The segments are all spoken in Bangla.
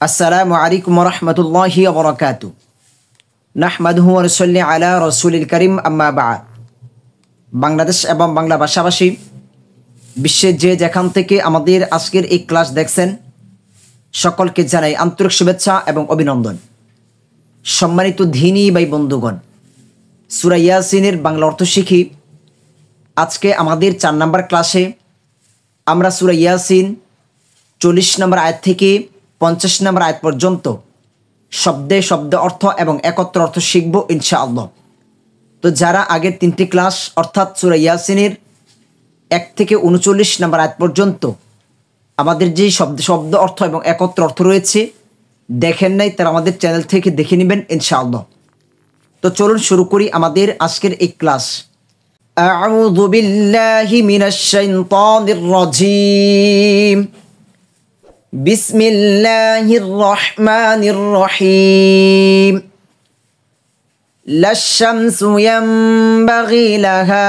আসসালামু আলাইকুম ওয়া রাহমাতুল্লাহি ওয়া বারাকাতুহু। নাহমাদুহু ওয়া নুসাল্লি আলা রাসূলিল কারীম, আম্মা বা'দ। বাংলাদেশ এবং বাংলা ভাষাভাষী বিশ্বের যে যেখান থেকে আমাদের আজকের এই ক্লাস দেখছেন, সকলকে জানাই আন্তরিক শুভেচ্ছা এবং অভিনন্দন। সম্মানিত দ্বীনী ভাই বন্ধুগণ, সূরা ইয়াসিনের বাংলা অর্থ শিখি। আজকে আমাদের 4 নম্বর ক্লাসে আমরা সূরা ইয়াসিন 40 নম্বর আয়াত থেকে 50 নম্বর আয়াত পর্যন্ত শব্দে শব্দ অর্থ এবং একত্র অর্থ শিখব ইনশাআল্লাহ। তো যারা আগের 3টি ক্লাস অর্থাৎ সূরা ইয়াসিনের 1 থেকে 39 নম্বর আয়াত পর্যন্ত আমাদের যে শব্দ অর্থ এবং একত্র অর্থ রয়েছে দেখেন নাই, তারা আমাদের চ্যানেল থেকে দেখে নেবেন ইনশাআল্লাহ। তো চলুন শুরু করি আমাদের আজকের এই ক্লাস। আউযু বিল্লাহি মিনাশ শাইতানির রাজীম। বিসমিল্লাহির রহমানির রহিম। লাশ-শামসু ইয়ানবাগি লাহা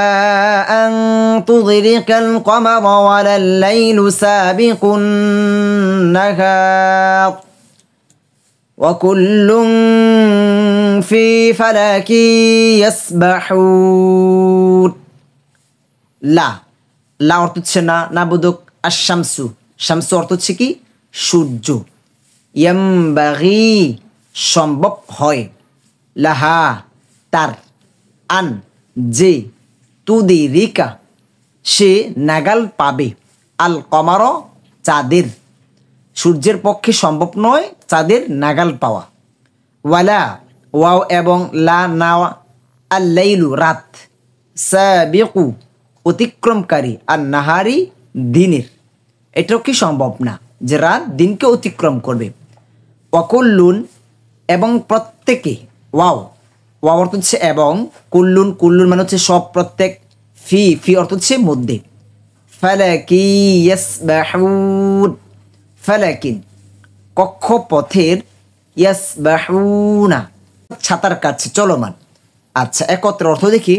আন তুদরিকাল কমারা ওয়ালাল লাইলু সাবিকুন নাহার ওয়া কুল্লুন ফি ফালাকি ইয়াসবাহুন। লা অর্থ হচ্ছে না বোধক। আশ-শামসু, শামসু অর্থ হচ্ছে কি? সূর্য। ইয়ানবাগি সম্ভব হয়, লাহা তার, আন যে, তুদিরিকা সে নাগাল পাবে, আল কমার চাঁদের, সূর্যের পক্ষে সম্ভব নয় চাঁদের নাগাল পাওয়া। ওয়ালা ওয়াও এবং লা না, আল লাইলু রাত, সাবিকু অতিক্রমকারী, আর নাহারি দিনের, এটাও কি সম্ভব না যে রাত দিনকে অতিক্রম করবে। ওয়াকুল্লুন এবং প্রত্যেকে, ওয়াও অর্থ হচ্ছে এবং, কুল্লুন মানে হচ্ছে সব, প্রত্যেক, ফি অর্থ হচ্ছে মধ্যে। ফালাকি ইয়াসবাহুন, ফালাকিন কক্ষপথের, ইয়াসবাহুনা ছাতার কাছে চলমান। আচ্ছা, একত্র অর্থ দেখি।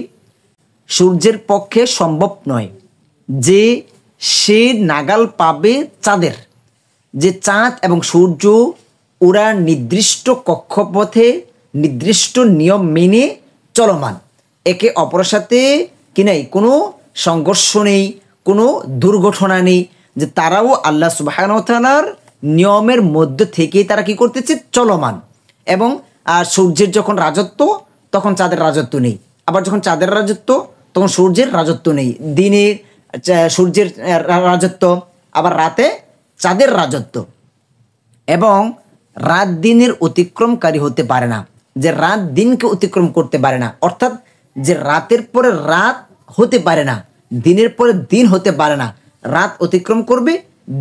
সূর্যের পক্ষে সম্ভব নয় যে সে নাগাল পাবে চাঁদের, যে চাঁদ এবং সূর্য ওরা নির্দিষ্ট কক্ষপথে নির্দিষ্ট নিয়ম মেনে চলমান, একে অপরের সাথে কি নাই, কোনো সংঘর্ষ নেই, কোনো দুর্ঘটনা নেই, যে তারাও আল্লাহ সুবহানাহু ওয়া তাআলার নিয়মের মধ্যে থেকে তারা কি করতেছে, চলমান। এবং আর সূর্যের যখন রাজত্ব তখন চাঁদের রাজত্ব নেই, আবার যখন চাঁদের রাজত্ব তখন সূর্যের রাজত্ব নেই। দিনে সূর্যের রাজত্ব, আবার রাতে চাঁদের রাজত্ব। এবং রাত দিনের অতিক্রমকারী হতে পারে না, যে রাত দিনকে অতিক্রম করতে পারে না, অর্থাৎ যে রাতের পরে রাত হতে পারে না, দিনের পরে দিন হতে পারে না। রাত অতিক্রম করবে,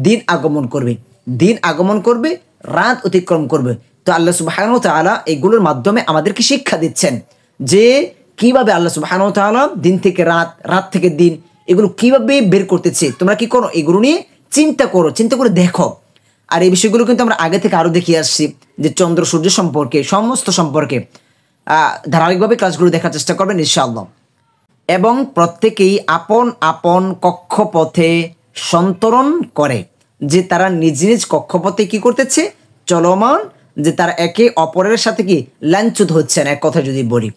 দিন আগমন করবে, দিন আগমন করবে, রাত অতিক্রম করবে। তো আল্লাহ সুবহানাহু ওয়া তাআলা এগুলোর মাধ্যমে আমাদেরকে শিক্ষা দিচ্ছেন যে কিভাবে আল্লাহ সুবহানাহু ওয়া তাআলা দিন থেকে রাত, রাত থেকে দিন, এগুলো কিভাবে বের করতেছে। তোমরা কি করো, এগুলো নিয়ে চিন্তা করো, চিন্তা করে দেখো। আর এই বিষয়গুলো কিন্তু আমরা আগে থেকে আরও দেখিয়ে আসছি, যে চন্দ্র সূর্য সম্পর্কে, সমস্ত সম্পর্কে ধারাবাহিকভাবে ক্লাসগুলো দেখার চেষ্টা করবেন ইনশাআল্লাহ। এবং প্রত্যেকেই আপন আপন কক্ষপথে সন্তরণ করে, যে তারা নিজ নিজ কক্ষপথে কি করতেছে, চলমান, যে তারা একে অপরের সাথে কি লাঞ্ছুত হচ্ছে না, এক কথা যদি বলি।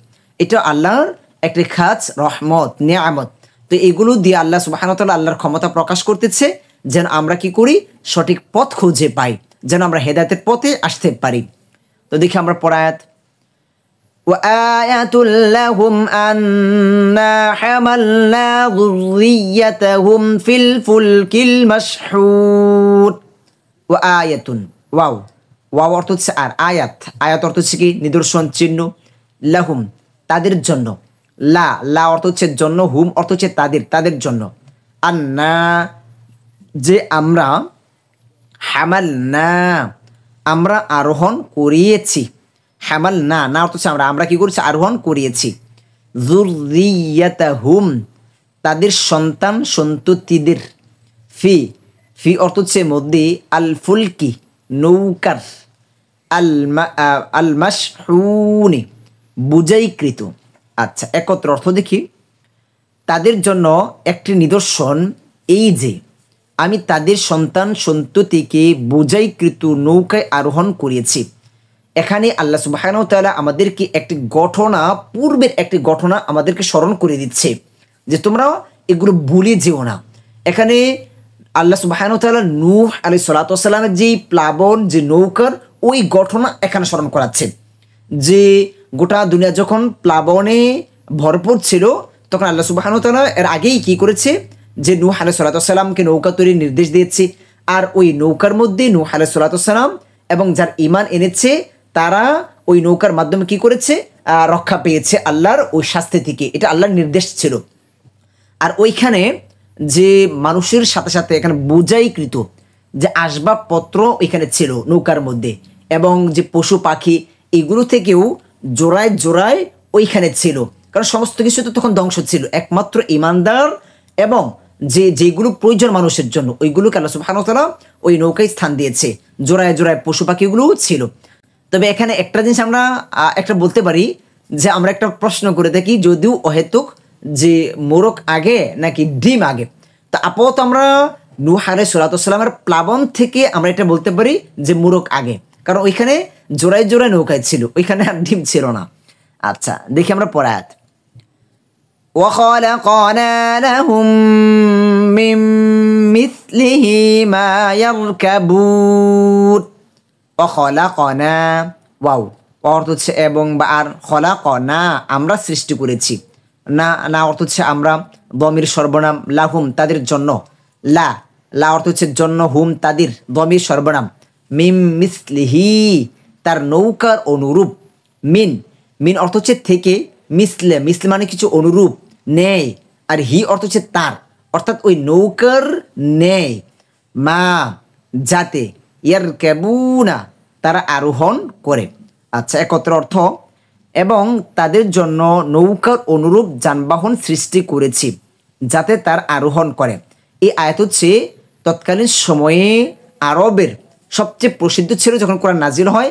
এটা আল্লাহর একটি খাস রহমত, নিয়ামত। তো এগুলো দিয়ে আল্লাহ সুবহানাহু ওয়া তাআলা আল্লাহর ক্ষমতা প্রকাশ করতেছে, যেন আমরা কি করি, সঠিক পথ খুঁজে পাই, যেন আমরা হেদায়েতের পথে আসতে পারি। তো দেখি আমরা পড়ায়াত। وآية لهم أنا حملنا ذريتهم في الفلك المشحون। وآية ওয়াও অর্থ হচ্ছে আর, আয়াত অর্থ হচ্ছে কি, নিদর্শন, চিহ্ন। লাহুম তাদের জন্য, লা অর্থ হচ্ছে জন্য, হুম অর্থ হচ্ছে তাদের জন্য। আন্না যে আমরা, হামালনা আমরা আরোহণ করিয়েছি, হামালনা না অর্থ হচ্ছে আমরা কি করেছি, আরোহণ করিয়েছি। যুররিয়াতাহুম তাদের সন্তান সন্ততিদের, ফি অর্থ হচ্ছে মধ্যে, আল ফুলকি নৌকার, আল মাশহুনি বুঝাইকৃত। আচ্ছা, একত্র অর্থ দেখি। তাদের জন্য একটি নিদর্শন এই যে আমি তাদের সন্তান সন্ততিকে বোঝাইকৃত নৌকায় আরোহণ করিয়েছি। এখানে আল্লাহ সুবহানাহু ওয়া তাআলা আমাদেরকে একটি ঘটনা, পূর্বের একটি ঘটনা আমাদেরকে স্মরণ করে দিচ্ছে যে তোমরা এগুলো ভুলে যেও না। এখানে আল্লাহ সুবহানাহু ওয়া তাআলা নূহ আলাইহিস সালাতু ওয়াস সালামের যে প্লাবন, যে নৌকার ওই ঘটনা এখানে স্মরণ করাচ্ছেন যে গোটা দুনিয়া যখন প্লাবনে ভরপুর ছিল তখন আল্লাহ সুবহানাহু ওয়া তাআলা এর আগেই কি করেছে যে নূহ আলাইহিস সালাতু ওয়াস সালামকে নৌকা তৈরির নির্দেশ দিয়েছে। আর ওই নৌকার মধ্যে নূহ আলাইহিস সালাতু ওয়াস সালাম এবং যার ঈমান এনেছে তারা ওই নৌকার মাধ্যমে কি করেছে, রক্ষা পেয়েছে আল্লাহর ওই শাস্তি থেকে। এটা আল্লাহর নির্দেশ ছিল। আর ওইখানে যে মানুষের সাথে সাথে এখানে বোঝাইকৃত যে আসবাবপত্র ওইখানে ছিল নৌকার মধ্যে, এবং যে পশু পাখি এগুলো থেকেও জোড়ায় জোড়ায় ওইখানে ছিল, কারণ সমস্ত কিছু তো তখন ধ্বংস ছিল। একমাত্র ঈমানদার এবং যেগুলো প্রয়োজন মানুষের জন্য ওইগুলোকে আল্লাহ সুবহানাহু ওয়া তাআলা ওই নৌকায় স্থান দিয়েছে। জোড়ায় জোড়ায় পশু পাখিগুলোও ছিল। তবে এখানে একটা জিনিস আমরা একটা বলতে পারি যে আমরা একটা প্রশ্ন করে থাকি, যদিও অহেতুক, যে মোরগ আগে নাকি ডিম আগে। তো আপাতত আমরা নূহ আলাইহিস সালাতু ওয়াস সালামের প্লাবন থেকে আমরা এটা বলতে পারি যে মোরগ আগে, কারণ ওইখানে জোড়ায় জোড়ায় নৌকায় ছিল, ওইখানে আর ডিম ছিল না। আচ্ছা, দেখি আমরা পরে আয়াত। وَخَلَقْنَا لَهُم مِّن مِّثْلِهِ مَا يَرْكَبُونَ وَخَلَقْنَا ওয়াও অর্থ হচ্ছে এবং বা আর, খলাকনা আমরা সৃষ্টি করেছি, না না অর্থ হচ্ছে আমরা, দমির সর্বনাম, লাহুম তাদের জন্য, লা লা অর্থ হচ্ছে জন্য, হুম তাদের, দমির সর্বনাম, মিম মিসলিহি তার নৌকার অনুরূপ, মিন মিন অর্থ হচ্ছে থেকে, মিসলে মিসলে মানে কিছু অনুরূপ, নেই, আর হি অর্থ হচ্ছে তার, অর্থাৎ ওই নৌকার নেই, মা যাতে, ইয়ার ক্যাবুনা তারা আরোহণ করে। আচ্ছা, একত্র অর্থ এবং তাদের জন্য নৌকার অনুরূপ যানবাহন সৃষ্টি করেছি যাতে তার আরোহণ করে। এই আয়াত হচ্ছে তৎকালীন সময়ে আরবের সবচেয়ে প্রসিদ্ধ ছিল যখন কোরআন নাজিল হয়,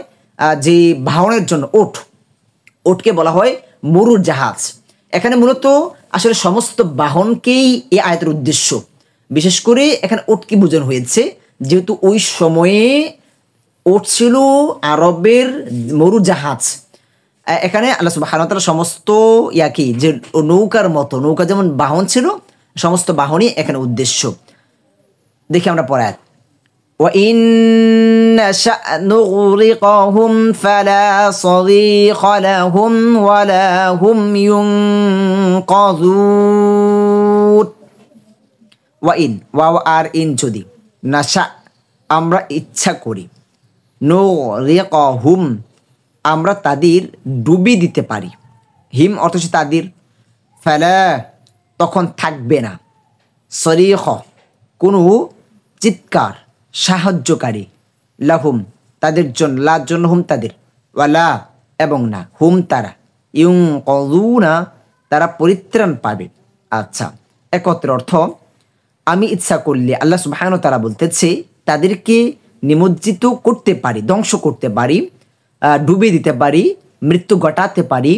যে বাহনের জন্য ওটকে বলা হয় মরুর জাহাজ। এখানে মূলত আসলে সমস্ত বাহনকেই এই আয়াতের উদ্দেশ্য, বিশেষ করে এখানে ওটকে বোঝানো হয়েছে, যেহেতু ওই সময়ে ওট ছিল আরবের মরু জাহাজ। এখানে আল্লাহ সুবহানাহু ওয়া তাআলা সমস্ত কি যে নৌকার মতো, নৌকা যেমন বাহন ছিল, সমস্ত বাহনই এখানে উদ্দেশ্য। দেখি আমরা পরে আয়াত। وَإِن نَّشَأْ نُغْرِقْهُمْ فَلَا صَرِيخَ لَهُمْ وَلَا هُمْ يُنقَذُونَ ওয়াইন ওয়াও আর ইন যদি, নাশা আমরা ইচ্ছা করি, নুগরিকহুম আমরা তাদের ডুবি দিতে পারি, হিম অর্থ হচ্ছে তাদের, ফালা তখন থাকবে না, সরিখ কোনো চিৎকার সাহায্যকারী, লাহুম তাদের জন্য, লার জন্য হুম তাদের, ওয়ালা এবং না, হুম তারা, ইউনকাযুনা তারা পরিত্রাণ পাবে। আচ্ছা, একত্র অর্থ আমি ইচ্ছা করলে, আল্লাহ সুবহানাহু ওয়া তাআলা বলতেছে তাদেরকে নিমজ্জিত করতে পারি, ধ্বংস করতে পারি, ডুবিয়ে দিতে পারি, মৃত্যু ঘটাতে পারি,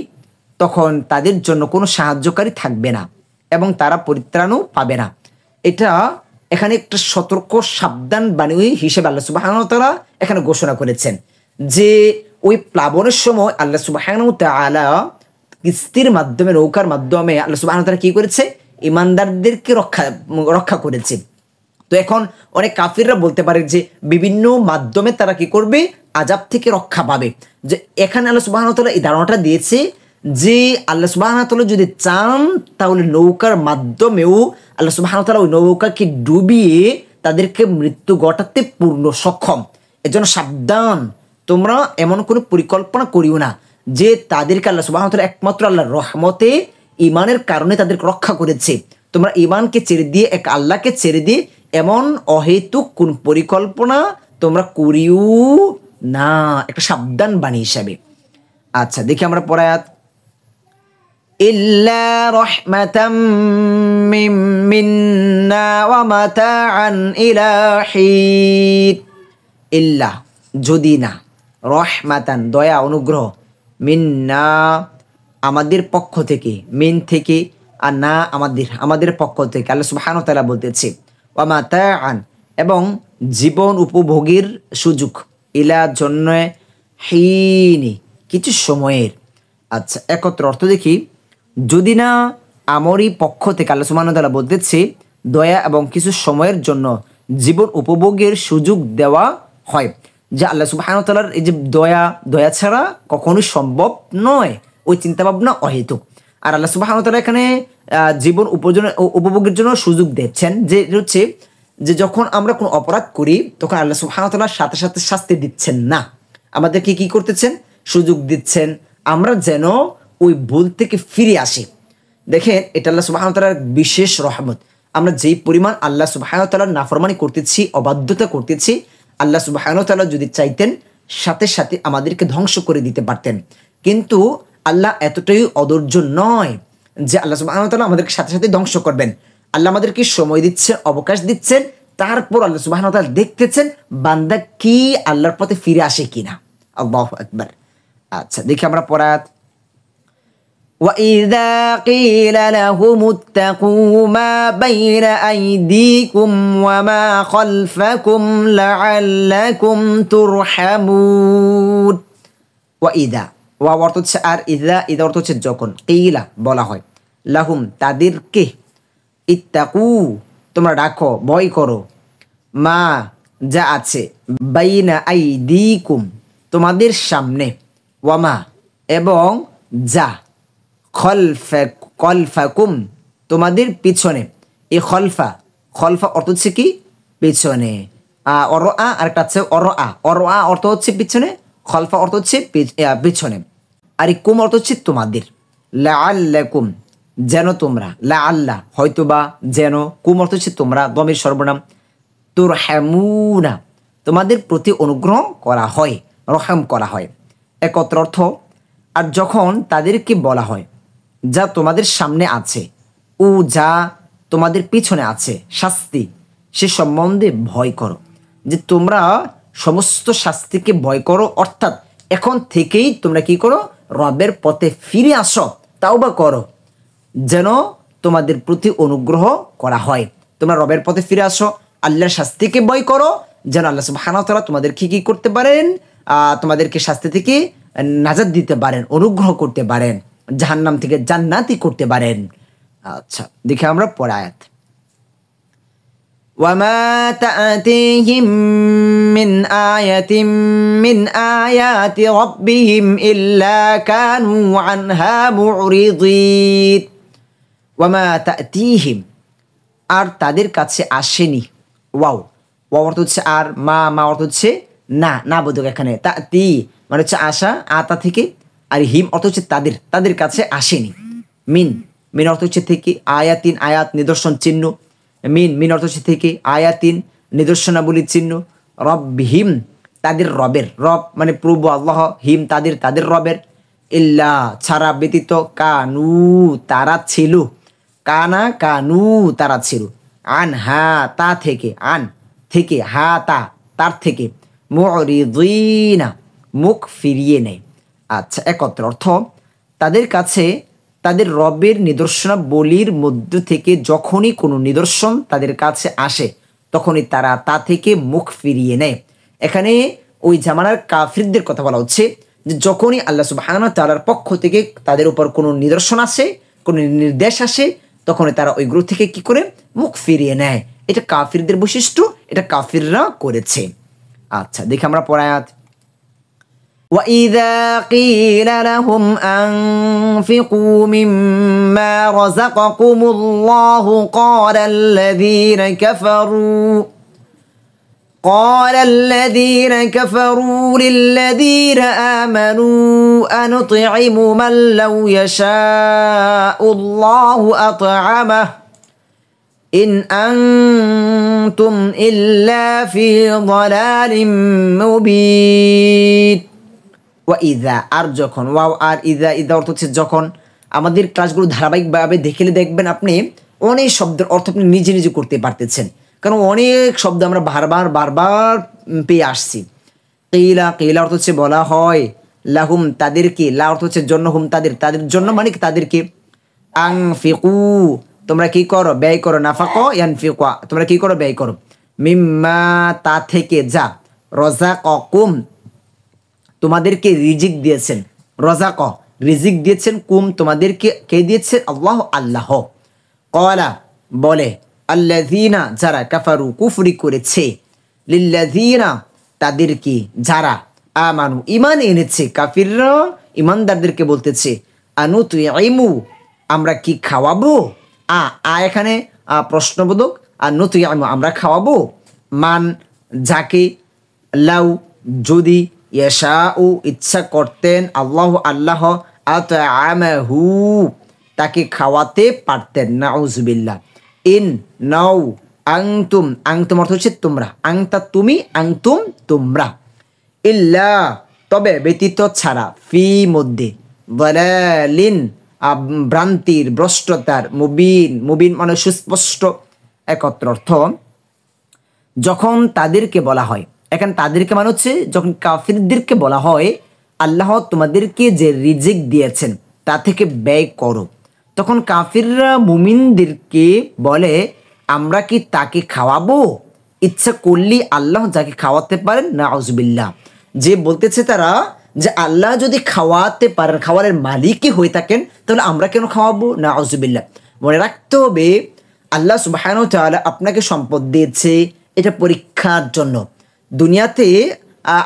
তখন তাদের জন্য কোনো সাহায্যকারী থাকবে না এবং তারা পরিত্রাণও পাবে না। এটা এখানে একটা সতর্ক সাবধান বাণী হিসেবে আল্লাহ সুবহানাহু ওয়া তাআলা এখানে ঘোষণা করেছেন যে ওই প্লাবনের সময় আল্লাহ সুবহানাহু ওয়া তাআলা কিস্তির মাধ্যমে, নৌকার মাধ্যমে আল্লাহ সুবহানাহু ওয়া তাআলা কি করেছে, ইমানদারদেরকে রক্ষা করেছে। তো এখন অনেক কাফিররা বলতে পারে যে বিভিন্ন মাধ্যমে তারা কি করবে, আযাব থেকে রক্ষা পাবে। যে এখানে আল্লাহ সুবহানাহু ওয়া তাআলা এই ধারণাটা দিয়েছে যে আল্লাহ সুবহানাহু ওয়া তাআলা যদি চান তাহলে নৌকার মাধ্যমেও আল্লাহ সুবহানাহু ওয়া তাআলা ওই নৌকাকে ডুবিয়ে তাদেরকে মৃত্যু ঘটাতে পূর্ণ সক্ষম। এজন্য সাবধান, তোমরা এমন কোনো পরিকল্পনা করিও না যে তাদেরকে আল্লাহ সুবহানাহু ওয়া তাআলা একমাত্র আল্লাহর রহমতে, ঈমানের কারণে তাদেরকে রক্ষা করেছে। তোমরা ঈমানকে ছেড়ে দিয়ে, এক আল্লাহকে ছেড়ে দিয়ে এমন অহেতুক কোন পরিকল্পনা তোমরা করিও না, একটা সাবধান বাণী হিসাবে। আচ্ছা, দেখি আমরা পরে আয়াত। ইল্লা রাহমাতাম মিন্না ওয়া মাতাআন ইলা হিন, ইল্লা যদি না, রহমাতান দয়া অনুগ্রহ, মিন্না আমাদের পক্ষ থেকে, মিন থেকে, আর না আমাদের পক্ষ থেকে, আল্লাহ সুবহানাহু ওয়া তাআলা বলতেছে, ওয়ামাতাআন এবং জীবন উপভোগের সুযোগ, ইলা জন্য হিনি কিছু সময়ের। আচ্ছা, একত্র অর্থ দেখি। যদি না আমারই পক্ষ থেকে আল্লাহ সুবহানাহু ওয়া তাআলা বলতেছে দয়া এবং কিছু সময়ের জন্য জীবন উপভোগের সুযোগ দেওয়া হয়, যে আল্লাহ সুবহানাহু ওয়া তাআলার এই যে দয়া ছাড়া কখনোই সম্ভব নয়, ওই চিন্তাভাবনা অহেতুক। আর আল্লাহ সুবহানাহু ওয়া তাআলা এখানে জীবন উপভোগের জন্য সুযোগ দিচ্ছেন, যে হচ্ছে যে যখন আমরা কোনো অপরাধ করি তখন আল্লাহ সুবহানাহু ওয়া তাআলা সাথে সাথে শাস্তি দিচ্ছেন না, আমাদেরকে কি করতেছেন, সুযোগ দিচ্ছেন আমরা যেন ওই ভুল থেকে ফিরে আসি। দেখেন, এটা আল্লাহ সুবহানাহু ওয়া তাআলার বিশেষ রহমত। আমরা যেই পরিমাণ আল্লাহ সুবহানাহু ওয়া তাআলার নাফরমানি করতেছি, অবাধ্যতা করতেছি, আল্লাহ সুবহানাহু ওয়া তাআলা যদি চাইতেন সাথে সাথে আমাদেরকে ধ্বংস করে দিতে পারতেন, কিন্তু আল্লাহ এতটাই অধৈর্য নয় যে আল্লাহ সুবহানাহু ওয়া তাআলা আমাদেরকে সাথে সাথে ধ্বংস করবেন। আল্লাহ আমাদেরকে সময় দিচ্ছেন, অবকাশ দিচ্ছেন, তারপর আল্লাহ সুবহানাহু ওয়া তাআলা দেখতেছেন বান্দা কি আল্লাহর পথে ফিরে আসে কিনা। আল্লাহু আকবার। আচ্ছা, দেখি আমরা পরাত। وَإِذَا قِيلَ لَهُمُ اتَّقُوا مَا بَيْنَ أَيْدِيكُمْ وَمَا خَلْفَكُمْ لَعَلَّكُمْ تُرْحَمُونَ। وَإِذَا ওয়া অর্থ হচ্ছে আর, ইদা অর্থ হচ্ছে যখন, কিলা বলা হয়, লাহুম তাদেরকে, ইত্তাকু তোমরা ডাকো, ভয় করো, মা যা আছে, বাইনা আইদিকুম তোমাদের সামনে, ওয়ামা এবং যা, খলফাকুম তোমাদের পিছনে। এই খলফা অর্থ হচ্ছে কি, পিছনে। অরআ আরেকটা আছে অরআ অর্থ হচ্ছে পিছনে, খলফা অর্থ হচ্ছে পিছনে, আর এই কুম অর্থ হচ্ছে তোমাদের। লাআল্লাকুম যেন তোমরা, লাআল্লা হয়তোবা, যেন, কুম অর্থ হচ্ছে তোমরা, দমের সর্বনাম, তুরহামুনা তোমাদের প্রতি অনুগ্রহ করা হয়, রহম করা হয়। একত্র অর্থ, আর যখন তাদেরকে বলা হয় যা তোমাদের সামনে আছে ও যা তোমাদের পিছনে আছে শাস্তি, সে সম্বন্ধে ভয় করো, যে তোমরা সমস্ত শাস্তিকে ভয় করো, অর্থাৎ এখন থেকেই তোমরা কি করো, রবের পথে ফিরে আসো, তাওবা করো, যেন তোমাদের প্রতি অনুগ্রহ করা হয়। তোমরা রবের পথে ফিরে আসো, আল্লাহর শাস্তিকে ভয় করো, যেন আল্লাহ সুবহানাহু ওয়া তাআলা তোমাদেরকে কি করতে পারেন, তোমাদেরকে শাস্তি থেকে নাজাত দিতে পারেন, অনুগ্রহ করতে পারেন, জাহান্নাম থেকে জান্নাতি করতে পারেন। আচ্ছা, দেখি আমরা পরের আয়াত। وما تأتيهم من آية من آيات ربهم إلا كانوا عنها معرضين। وما تأتيهم আর তাদের কাছে আসেনি, ওয়াও অর্থ হচ্ছে আর, মা অর্থ হচ্ছে না বোধক, এখানে তাতি মানে হচ্ছে আশা, আতা থেকে, আর হিম অর্থ হচ্ছে তাদের কাছে আসেনি। মিন অর্থ হচ্ছে থেকে, আয়াতিন আয়াত নিদর্শন চিহ্ন, মিন অর্থ হচ্ছে থেকে, আয়াতিন নিদর্শনাবলী চিহ্ন, রব্বিহিম তাদের রবের, রব মানে প্রভু আল্লাহ, হিম তাদের রবের, ইল্লা ছাড়া ব্যতীত, কানু তারা ছিল, কানু তারা ছিল, আনহা তা থেকে, আন থেকে, হা তার থেকে, মুরিদিনা মুখ ফিরিয়ে নেয়। আচ্ছা, একত্র অর্থ, তাদের কাছে তাদের রবের নিদর্শনাবলীর মধ্য থেকে যখনই কোনো নিদর্শন তাদের কাছে আসে তখনই তারা তা থেকে মুখ ফিরিয়ে নেয়। এখানে ওই জামানার কাফিরদের কথা বলা হচ্ছে, যে যখনই আল্লাহ সুবহানাহু ওয়া তাআলার পক্ষ থেকে তাদের উপর কোনো নিদর্শন আসে, কোনো নির্দেশ আসে, তখনই তারা ওই গ্রহ থেকে কি করে, মুখ ফিরিয়ে নেয়। এটা কাফিরদের বৈশিষ্ট্য, এটা কাফিররা করেছে। আচ্ছা, দেখি আমরা পরের আয়াত। وَإِذَا قِيلَ لَهُمْ أَنفِقُوا مِمَّا رَزَقَكُمُ اللَّهُ قَالَ الَّذِينَ كَفَرُوا لِلَّذِينَ آمَنُوا أَنُطْعِمُ مَن لَّوْ يَشَاءُ اللَّهُ أَطْعَمَهُ إِنْ أَنْتُمْ إِلَّا فِي ضَلَالٍ مُبِينٍ। ওয়াইদা আর যখন, ওয়াও আর ইদা অর্থ হচ্ছে যখন। আমাদের ক্লাসগুলো ধারাবাহিকভাবে দেখলে দেখবেন আপনি অনেক শব্দের অর্থ আপনি নিজে করতে পারতেছেন, কারণ অনেক শব্দ আমরা বারবার পেয়ে আসছি। কিলা অর্থ হচ্ছে বলা হয়, লাহুম তাদেরকে, লা অর্থ হচ্ছে জন্য, হুম তাদের জন্য মানে তাদেরকে, আনফিকু তোমরা কি করো, ব্যয় করো, নাফাকো ইয়ানফিকো, তোমরা কি করো, ব্যয় করো, মিম্মা তা থেকে, যা, রাযাকাকুম তোমাদেরকে রিজিক দিয়েছেন, রাযাক রিজিক দিয়েছেন, কুম তোমাদেরকে কে দিয়েছে, আল্লাহ আল্লাহ। ক্বালা বলে, আল্লাযীনা যারা, কাফারু কুফরি করেছে, লিল্লাযীনা তাদেরকে যারা, আমানু ঈমান এনেছে, কাফিররা ঈমানদারদেরকে বলতেছে, আনুতুইমু আমরা কি খাওয়াবো, এখানে প্রশ্নবোধক, আর নুতুইমু আমরা খাওয়াবো, মান যাকে, লাউ যদি, ইয়াশাউ ইচ্ছা করতেন, আল্লাহ আল্লাহ, আতআমাহু তাকে খাওয়াতে পারতেন, নাউজুবিল্লাহ। ইন নাও আনতুম, আনতুম অর্থ হচ্ছে তোমরা, আনতা তুমি, আনতুম তোমরা, ইল্লা তবে ব্যতীত ছাড়া, ফি মধ্যে, দালালিন ভ্রান্তির, ভ্রষ্টতার, মুবিন, মুবিন মানে সুস্পষ্ট, একত্র অর্থ। যখন তাদেরকে বলা হয়, এখানে তাদেরকে মানে হচ্ছে যখন কাফিরদেরকে বলা হয় আল্লাহ তোমাদেরকে যে রিজিক দিয়েছেন তা থেকে ব্যয় করো, তখন কাফিররা মুমিনদেরকে বলে আমরা কি তাকে খাওয়াবো, ইচ্ছা করলে আল্লাহ যাকে খাওয়াতে পারেন, নাউজুবিল্লাহ। যে বলতেছে তারা যে আল্লাহ যদি খাওয়াতে পারেন, খাওয়ারের মালিকই হয়ে থাকেন, তাহলে আমরা কেন খাওয়াবো, নাউজুবিল্লাহ। মনে রাখতে হবে আল্লাহ সুবহানাহু ওয়া তাআলা আপনাকে সম্পদ দিয়েছে এটা পরীক্ষার জন্য। দুনিয়াতে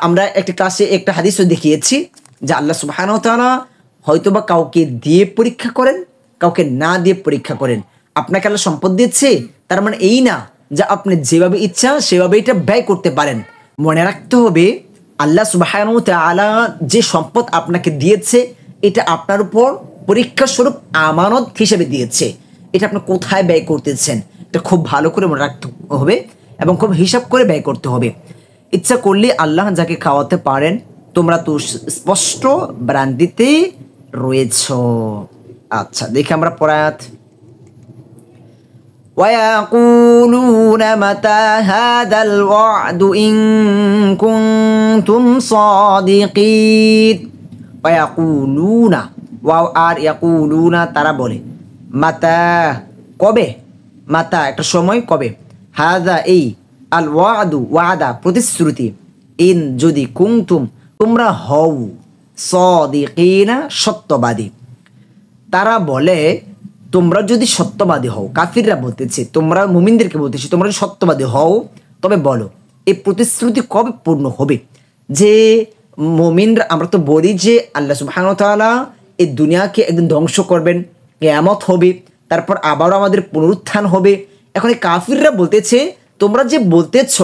আমরা একটা ক্লাসে একটা হাদিসও দেখিয়েছি যে আল্লাহ সুবহানাহু ওয়া তাআলা হয়তোবা কাউকে দিয়ে পরীক্ষা করেন, কাউকে না দিয়ে পরীক্ষা করেন। আপনাকে আল্লাহ সম্পদ দিচ্ছে, তার মানে এই না যে আপনি যেভাবে ইচ্ছা সেভাবে এটা ব্যয় করতে পারেন। মনে রাখতে হবে আল্লাহ সুবহানাহু ওয়া তাআলা যে সম্পদ আপনাকে দিয়েছে এটা আপনার উপর পরীক্ষা স্বরূপ আমানত হিসেবে দিয়েছে। এটা আপনি কোথায় ব্যয় করতেছেন এটা খুব ভালো করে মনে রাখতে হবে এবং খুব হিসাব করে ব্যয় করতে হবে। ইচ্ছা করলে আল্লাহ যাকে খাওয়াতে পারেন, তোমরা তো স্পষ্ট ভ্রান্তিতে রয়েছ। আচ্ছা দেখি আমরা পরায়াত। وَيَقُولُونَ مَتَى هَذَا الْوَعْدُ إِن كُنتُمْ صَادِقِينَ। وَيَقُولُونَ ওয়াও আর ইয়াকুলুনা তারা বলে, মাতা কবে, মাতা একটা সময়, কবে, হাদা এই, আল ওয়াদু ওয়াদা প্রতিশ্রুতি, ইন যদি, কুনতুম তোমরা হও, সাদিকিনা সত্যবাদী। তারা বলে তোমরা যদি সত্যবাদী হও, কাফিররা বলতেছে, তোমরা মুমিনদেরকে বলতেছে তোমরা যদি সত্যবাদী হও তবে বলো এই প্রতিশ্রুতি কবে পূর্ণ হবে। যে মুমিনরা, আমরা তো বলি যে আল্লাহ সুবহানাহু ওয়া তাআলা এই দুনিয়াকে একদিন ধ্বংস করবেন, কিয়ামত হবে, তারপর আবারও আমাদের পুনরুত্থান হবে। এখন এই কাফিররা বলতেছে তোমরা যে বলতেছ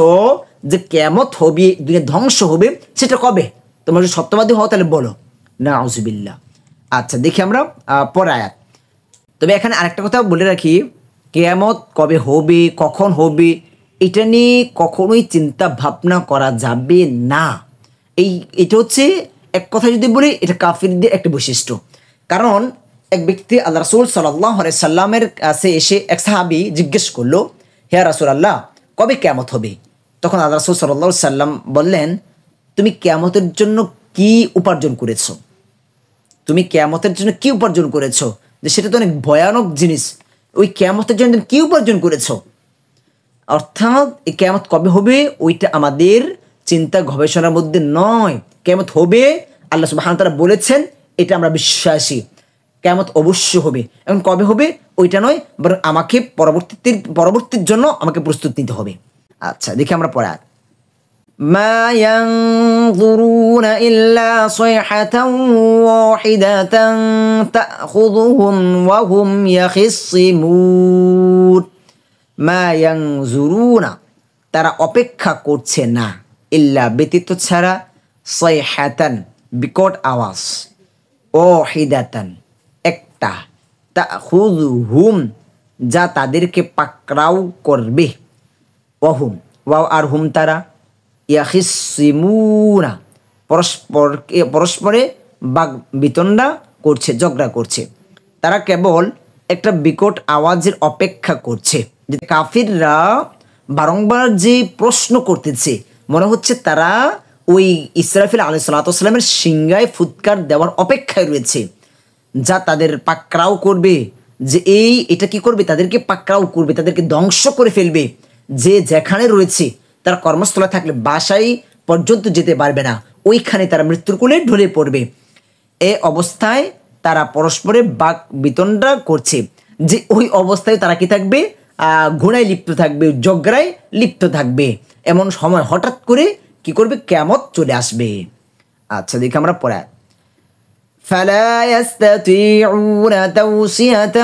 যে কিয়ামত হবে, দুনিয়া ধ্বংস হবে, সেটা কবে, তোমরা যদি সত্যবাদী হও তাহলে বলো, নাউজুবিল্লাহ। আচ্ছা দেখি আমরা পরের আয়াত। তবে এখানে আরেকটা কথা বলে রাখি, কিয়ামত কবে হবে, কখন হবে, এটা নিয়ে কখনোই চিন্তা ভাবনা করা যাবে না। এটা হচ্ছে এক কথা যদি বলি, এটা কাফিরদের একটা বৈশিষ্ট্য। কারণ এক ব্যক্তি আল্লাহ রাসূল সাল্লাল্লাহু আলাইহি সাল্লামের কাছে এসে এক সাহাবী জিজ্ঞেস করলো, হে রাসূলুল্লাহ কবে কিয়ামত হবে? তখন আল্লাহ রাসূল সাল্লাল্লাহু আলাইহি সাল্লাম বললেন, তুমি কিয়ামতের জন্য কি উপার্জন করেছো? তুমি কিয়ামতের জন্য কি উপার্জন করেছো? যে সেটা তো অনেক ভয়ানক জিনিস। ওই কিয়ামতের জন্য তুমি কি উপার্জন করেছো? অর্থাৎ এই কিয়ামত কবে হবে ওইটা আমাদের চিন্তা গবেষণার মধ্যে নয়। কিয়ামত হবে, আল্লাহ সুবহানাহু ওয়া তাআলা বলেছেন, এটা আমরা বিশ্বাসী। কিয়ামত অবশ্য হবে, এখন কবে হবে ওইটা নয়, বরং আমাকে পরবর্তীর জন্য আমাকে প্রস্তুত নিতে হবে। আচ্ছা দেখি আমরা পরে আয়াত। মা ইয়ানজুরুনা ইল্লা সাইহাতান ওয়াহিদাতান তাখুযুহুম ওয়া হুম ইয়াখিসিমুন। মা ইয়ানজুরুনা তারা অপেক্ষা করছে না, ইল্লা ব্যতীত ছাড়া, সাইহাতান বিকট আওয়াজ, ওয়াহিদাতান একটা, তাখুযুহুম যা তাদেরকে পাকড়াও করবে, ওয়াহুম ওয়াও আর হুম তারা, ইয়াখিসিমুনা পরস্পরে বাগ বিতণ্ডা করছে, ঝগড়া করছে। তারা কেবল একটা বিকট আওয়াজের অপেক্ষা করছে। যে কাফিররা বারংবার যে প্রশ্ন করতেছে, মনে হচ্ছে তারা ওই ইসরাফিল আলাইহিস সালাতু ওয়াস সালামের সিংহায় ফুৎকার দেওয়ার অপেক্ষায় রয়েছে, যা তাদের পাকড়াও করবে যে এটা কি করবে, তাদেরকে পাকড়াও করবে, তাদেরকে ধ্বংস করে ফেলবে। যে যেখানে রয়েছে তার কর্মস্থলে থাকলে বাসায় পর্যন্ত যেতে পারবে না, ওইখানে তারা মৃত্যুর কোলে ঢলে পড়বে। এ অবস্থায় তারা পরস্পরে বাক বিতণ্ডা করছে, যে ওই অবস্থায় তারা কি থাকবে, ঘোড়ায় লিপ্ত থাকবে, ঝগড়ায় লিপ্ত থাকবে। এমন সময় হঠাৎ করে কি করবে, কিয়ামত চলে আসবে। আচ্ছা দেখি আমরা পড়া। فلا يستطيعون توصية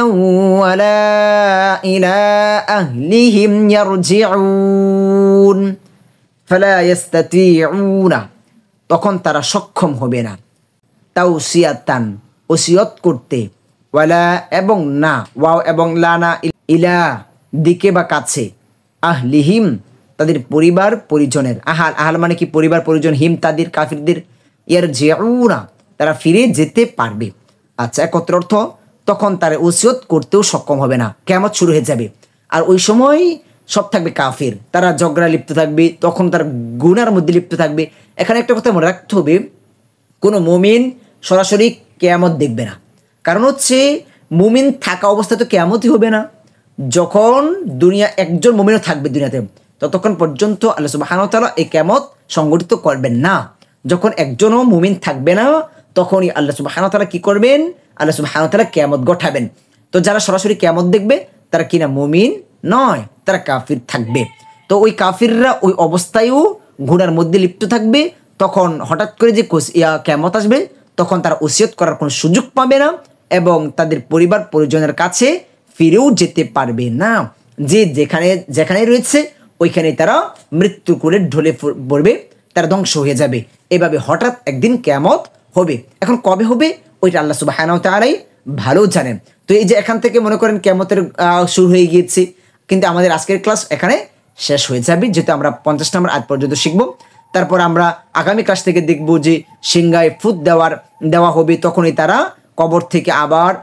ولا إلى أهلهم يرجعون فلا يستطيعون তখন তারা সক্ষম হবে না, তাওসিয়াতান ওসিয়ত করতে, ওয়ালা এবং না, ওয়াও এবং লা না, ইলা দিকে বা কাছে, আহলিহিম তাদের পরিবার পরিজনের, আহাল মানে কি পরিবার পরিজন, হিম তাদের কাফিরদের, ইয়ারজিউনা তারা ফিরে যেতে পারবে। আচ্ছা একত্র অর্থ, তখন তারা ওসিয়ত করতেও সক্ষম হবে না, কিয়ামত শুরু হয়ে যাবে। আর ওই সময় সব থাকবে কাফির, তারা ঝগড়া লিপ্ত থাকবে, তখন তারা গুনার মধ্যে লিপ্ত থাকবে। এখানে একটা কথা মনে রাখতে হবে, কোনো মুমিন সরাসরি কিয়ামত দেখবে না। কারণ হচ্ছে মুমিন থাকা অবস্থায় তো কিয়ামতই হবে না। যখন দুনিয়া একজন মুমিনও থাকবে দুনিয়াতে, ততক্ষণ পর্যন্ত আল্লাহ সুবহানাহু ওয়া তাআলা এই কিয়ামত সংগঠিত করবেন না। যখন একজনও মুমিন থাকবে না, তখনই আল্লাহ সুবহানাহু ওয়া তাআলা কি করবেন, আল্লাহ সুবহানাহু ওয়া তাআলা কিয়ামত ঘটাবেন। তো যারা সরাসরি কিয়ামত দেখবে তারা কিনা মুমিন নয়, তারা কাফির থাকবে। তো ওই কাফিররা ওই অবস্থায়ও গুনার মধ্যে লিপ্ত থাকবে। তখন হঠাৎ করে যে কিয়ামত আসবে, তখন তারা ওসিয়ত করার কোনো সুযোগ পাবে না এবং তাদের পরিবার পরিজনের কাছে ফিরেও যেতে পারবে না। যে যেখানে রয়েছে ওইখানে তারা মৃত্যু করে ঢলে পড়বে, তারা ধ্বংস হয়ে যাবে। এভাবে হঠাৎ একদিন কিয়ামত হবে। এখন কবে হবে ওইটা আল্লাহ সুবহানাহু ওয়া তাআলাই ভালো জানেন। তো এই যে এখান থেকে মনে করেন কিয়ামতের শুরু হয়ে গিয়েছে, কিন্তু আমাদের আজকের ক্লাস এখানে শেষ হয়ে যাবে, যেহেতু আমরা 50 নম্বর আয়াত পর্যন্ত শিখব। তারপর আমরা আগামী ক্লাস থেকে দেখব যে সিংহায় ফুৎ দেওয়া হবে, তখনই তারা কবর থেকে আবার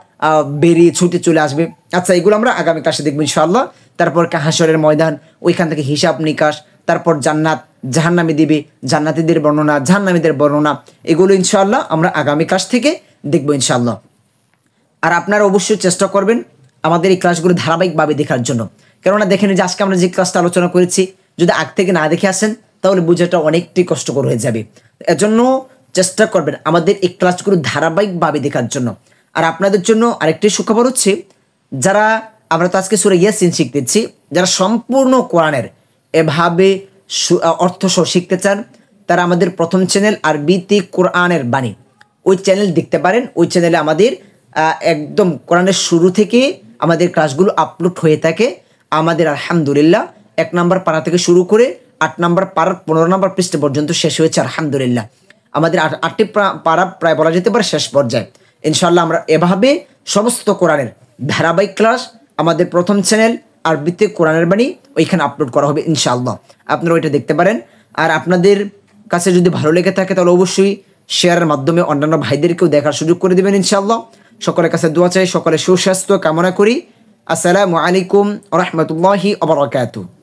বেরিয়ে ছুটে চলে আসবে। আচ্ছা এগুলো আমরা আগামী ক্লাসে দেখবো ইনশাআল্লাহ। তারপর হাশরের ময়দান, ওইখান থেকে হিসাব নিকাশ, তারপর জান্নাত জাহান্নামে দিবে, জান্নাতীদের বর্ণনা, জাহান্নামীদের বর্ণনা, এগুলো ইনশাআল্লাহ আমরা আগামী ক্লাস থেকে দেখবো ইনশাআল্লাহ। আর আপনারা অবশ্যই চেষ্টা করবেন আমাদের এই ক্লাসগুলো ধারাবাহিকভাবে দেখার জন্য। কেননা দেখেন যে আজকে আমরা যে ক্লাসটা আলোচনা করেছি, যদি আগ থেকে না দেখে আসেন তাহলে বোঝাটা অনেকটাই কষ্টকর হয়ে যাবে। এজন্য চেষ্টা করবেন আমাদের এই ক্লাসগুলো ধারাবাহিকভাবে দেখার জন্য। আর আপনাদের জন্য আরেকটি সুখবর হচ্ছে, যারা আমরা তো আজকে সূরা ইয়াসিন শিখতেছি, যারা সম্পূর্ণ কোরআনের এভাবে অর্থসহ শিখতে চান, তারা আমাদের প্রথম চ্যানেল আরবিতে কোরআনের বাণী, ওই চ্যানেল দেখতে পারেন। ওই চ্যানেলে আমাদের একদম কোরআনের শুরু থেকে আমাদের ক্লাসগুলো আপলোড হয়ে থাকে। আমাদের আলহামদুলিল্লাহ 1 নম্বর পারা থেকে শুরু করে 8 নম্বর পারার 15 নম্বর পৃষ্ঠা পর্যন্ত শেষ হয়েছে আলহামদুলিল্লাহ। আমাদের 8টি পারা প্রায় বলা যেতে পারে শেষ পর্যায়ে। ইনশাআল্লাহ আমরা এভাবে সমস্ত কোরআনের ধারাবাহিক ক্লাস আমাদের প্রথম চ্যানেল আরবিতে কোরআনের বাণী ওইখানে আপলোড করা হবে ইনশাআল্লাহ, আপনারা ওইটা দেখতে পারেন। আর আপনাদের কাছে যদি ভালো লেগে থাকে তাহলে অবশ্যই শেয়ারের মাধ্যমে অন্যান্য ভাইদেরকেও দেখার সুযোগ করে দেবেন ইনশাআল্লাহ। সকলের কাছে দোয়া চাই, সকলের সুস্বাস্থ্য কামনা করি। আসসালামু আলাইকুম ওয়া রাহমাতুল্লাহি ওয়া বারাকাতুহু।